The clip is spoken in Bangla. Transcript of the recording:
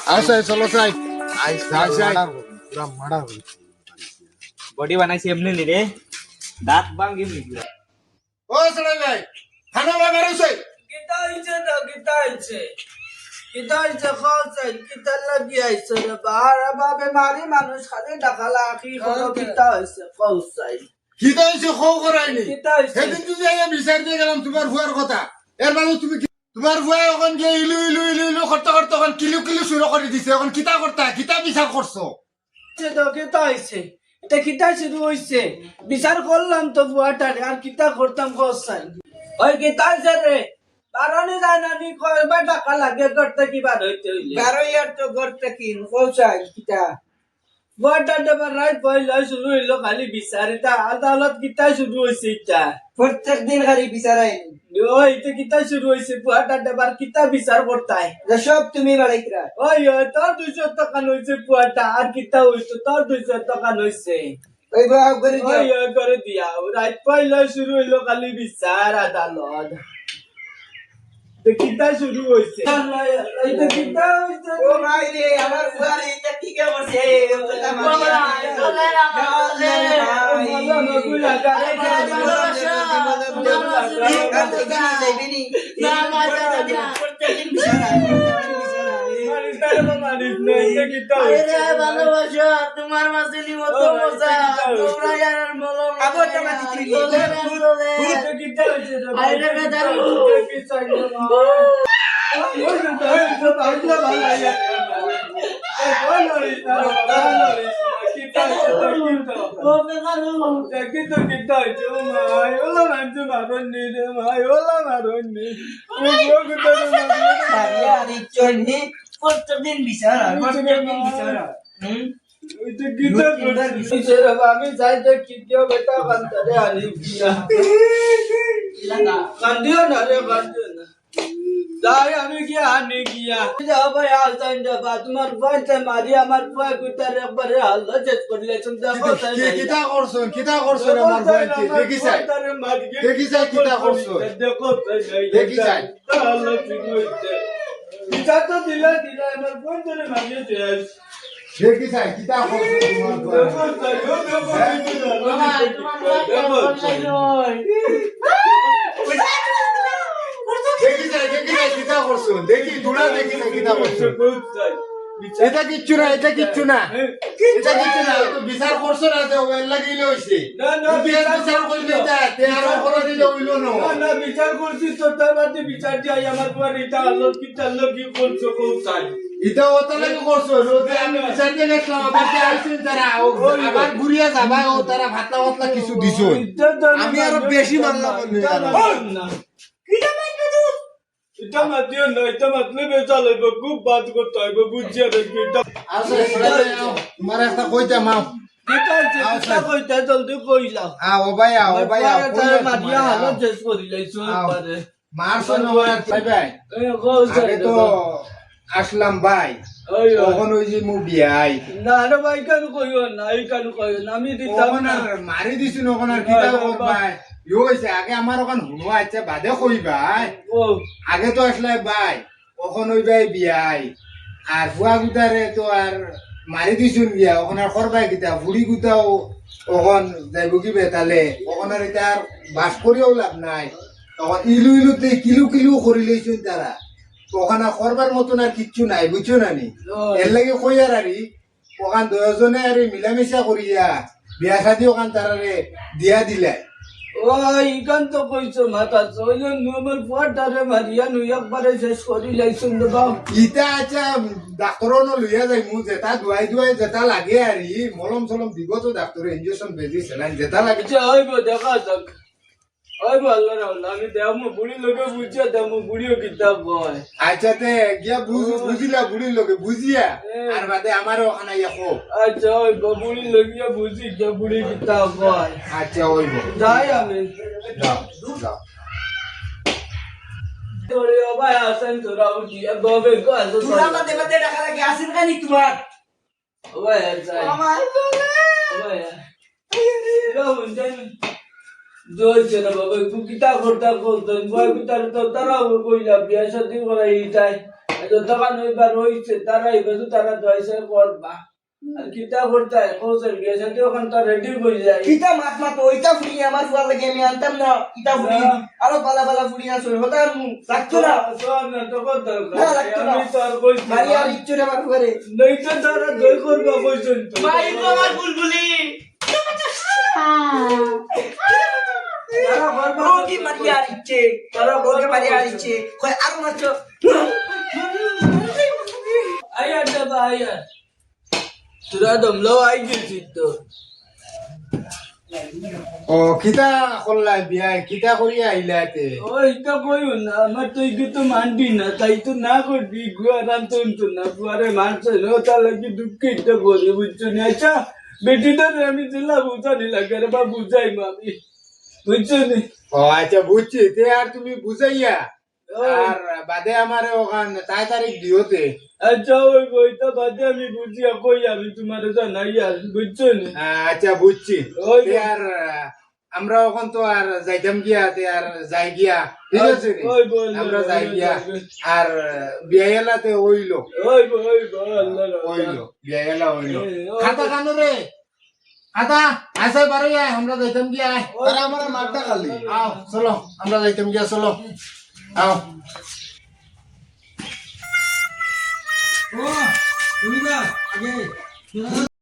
আচ্ছা চলো চাই বডি বানাইছে এমনি নি রে দাঁত ভাঙি নিগলা ও সরাই ভাই খানা বাবার হইছে কিতা হইছে না কিতা হইছে খোঁজ কিতা লাগি আইছে রে বাবা মারি মানুষ খালি ডাকালা কি হলো কিতা হইছে খোঁজ কি হইছে খো করাইনি কিতা হইছে সেদিন তুই যাইয়া বিচার দিয়ে গেলাম তোমার ভুয়ার কথা এর মানে তুমি তোমার ভুয়া এখন যে ইলু ইলু ইলু ইলু করতে করতে এখন কিলু কিলু শুরু করে দিছে এখন কিতা করতা কিতা বিচার করছো কিতা হইছে এটা কিতা শুরু হইছে বিচার করলাম তো বুয়াটারে আর কিতা করতাম খোঁজ ওই কিতা হইছে রে বারণে যায় না নি কয়বার টাকা লাগে করতে কি বার হইতে হইলে গারোয়ার তো গড়তে কি কোসাই কিতা বুয়াটা দেবার রাত পয়লা শুরু হইলো খালি বিচারিতা আদালত কিতা শুরু হইছে এটা প্রত্যেক দিন খালি বিচারাই ওই তো কিতা শুরু হইছে বুয়াটা দেবার কিতা বিচার করতাই সব তুমি বাড়াইতরা ওই তোর 200 টাকা নইছে বুয়াটা আর কিতা হইছে তোর 200 টাকা নইছে ওই বাপ করে দিও ওই করে দিয়া রাত পয়লা শুরু হইলো খালি বিচার আদালত কিতা শুরু হইছে এইটা কিতা হইছে ও ভাই রে আমার বুয়ারে এটা কি কে করছে তোমার মাঝে নিমত মজা তোমরা আর মলম আবার তো মাটি প্রত্যেকদিন বিচার আমি যাই তো কিটিও বেটা বান্তারে আনি গিয়া কান্দিও না রে কান্দিও না যাই আমি গিয়া আনি গিয়া যাও ভাই আলতাইন যাবা তোমার ভাইতে মারি আমার ভাই গুতারে একবারে আল্লাহ চেক করলে তুমি দেখো কিতা করছো আমার ভাইকে দেখি চাই দেখি চাই কিতা করছো দেখো দেখি চাই আল্লাহ ঠিক হইছে বিচার তো দিলা আমার বোন ধরে মারিয়েছে দেখি চাই কিতা করছো তোমার দেখি চাই কিতা করছো দেখি দুড়া দেখি চাই কিতা করছো এটা কিচ্ছু না এটা কিচ্ছু না তো বিচার করছো না যে ওর লাগিলে হইছে বিচার করলে তে আর করে দিলে হইল না বিচার করছি তো তার বাদে বিচার দিয়ে আমার পর এটা আলো কি চাললো কি করছো কোন চাই এটা ওত লাগি করছো রোজে আমি বিচার দিয়ে গেছিলাম আবার তে আইছেন তারা আবার ঘুরিয়া যাবা ও তারা ভাতলা ভাতলা কিছু দিছো আমি আরো বেশি মারলাম না এটা মাতিও না এটা মাতলে বেচাল হইব খুব বাদ করতে হইব বুঝিয়া দেখবি এটা আচ্ছা তোমার একটা কইতা মাও ঠিক আছে এটা কইতা জলদি কইলা ও ভাই তার মারিয়া হালো জেস করি লাইছো পারে মারছো না ভাই আগে তো আসলাম ভাই তখন ওই যে মু বিয়াই না রে ভাই কেন কইও না এই কেন কইও না আমি দিতাম না মারি দিছি নখন আর কিতা হোক ভাই হইছে আগে আমার ওখান হুনো আছে বাদে কই ভাই আগে তো আসলে ভাই কখন ওই ভাই বিয়াই আর বুয়া গুতারে তো আর মারি দিছুন গিয়া ওখান আর করবাই কিতা বুড়ি গুতাও ওখান যাইব কি বেতালে ওখান আর এটা আর বাস করিও লাভ নাই তখন ইলু ইলুতে কিলু কিলু করি লইছুন তারা ওখানে করবার মতন আর কিচ্ছু নাই বুঝছো না নি এর লাগে কই আর ওখান দুজনে আর মিলামিশা করিয়া বিয়া শাদি ওখান তারারে দিয়া দিলাই ওই ইকান তো কইছো মাথা চইলো আমার ফুয়াটারে মারিয়া নু একবারে শেষ করি লাইছুন বাবা ইটা আচ্ছা ডাক্তারও লইয়া যাই মু যেটা দুয়াই যেটা লাগে আর মলম সলম দিব তো ডাক্তার ইঞ্জেকশন বেজি সেলাইন যেটা লাগে হইব দেখা যাক হইব আল্লাহ রাল্লাহ আমি দেমু বুড়ি লোকে বুঝিয়া দেমু বুড়িও কিতাব কয় আচ্ছা তে গিয়া বুঝিলা বুড়ির লোকে বুঝিয়া আর বাদে আমার ওখানে ইয়া আচ্ছা হইব বুড়ি লগিয়া বুঝি যে বুড়ি কিতাব কয় আচ্ছা হইব যাই আমি যাও তোরে ভাই আসেন তোরা উঠিয়া গবে কয় তো তোরা মতে মতে টাকা লাগে আসেন কানি তোমার ওই যাই আমার ওই রাহুল যাই জোরছে না বাবা কিতা করতা করতেন বয় কিতার তো তারাও কইলা বিয়া শাদী করাই তাই যতক্ষণ হইবার হইছে তারা এবার তারা দয়সা করবা আর কিতা করতে কোসের বিয়ে সাথে ওখান তো রেডি হয়ে যায় কিতা মাত মাত ওইটা ফুড়ি আমার ফুয়ার লাগে আমি আনতাম না ইটা ফুড়ি আরো বালা বালা ফুড়ি আছে হতাম লাগতো না সব না তো কত না, লাগতো না। আমি তো আর কইছি মারি আর ইচ্ছু রে আমার ফুয়ারে নাই তো তারা জয় করবা কইছেন তো ভাই তো আমার বুলবুলি তারা করবা ও কি মারি আর ইচ্ছে তারা বলকে মারি আর ইচ্ছে কই আর মারছো আয়া যাবা আয়া তোরা দমলো আই গেছিস তো ও কিতা করলাই বিয়াই কিতা করিয়া আইলাতে ওই তো কইও না আমার তো এই তো মানবি না তাই তো না করবি গুয়ারাম তো না গুয়ারে মানছে না তার লাগি দুঃখিত করে বুঝছো না আচ্ছা বেটিটারে আমি দিলাম বুঝানি লাগে রে বা বুঝাই আমি বুঝছো নি ও আচ্ছা বুঝছি তে আর তুমি বুঝাইয়া আর বাদে আমারে ওখান তাই তারিখ দিওতে আচ্ছা ওই বইটা বাদে আমি বুঝিয়া কই আমি তোমার জানাই আর বুঝছো নি আচ্ছা বুঝছি ওই তে আর আমরা ওখান তো আর যাইতাম গিয়া তে আর যাই গিয়া ঠিক আছে নি? ওই বল আমরা যাই গিয়া আর বিয়াইলাতে ওইলো ওই আল্লাহ ওইলো বিয়াইলা ওইলো ওই খাতা কানো রে খাতা আসে পারে আমরা যাইতাম গিয়া আরে আমার মাঠটা খালি আও চলো আমরা যাইতাম গিয়া চলো আও ও তুমি না আগে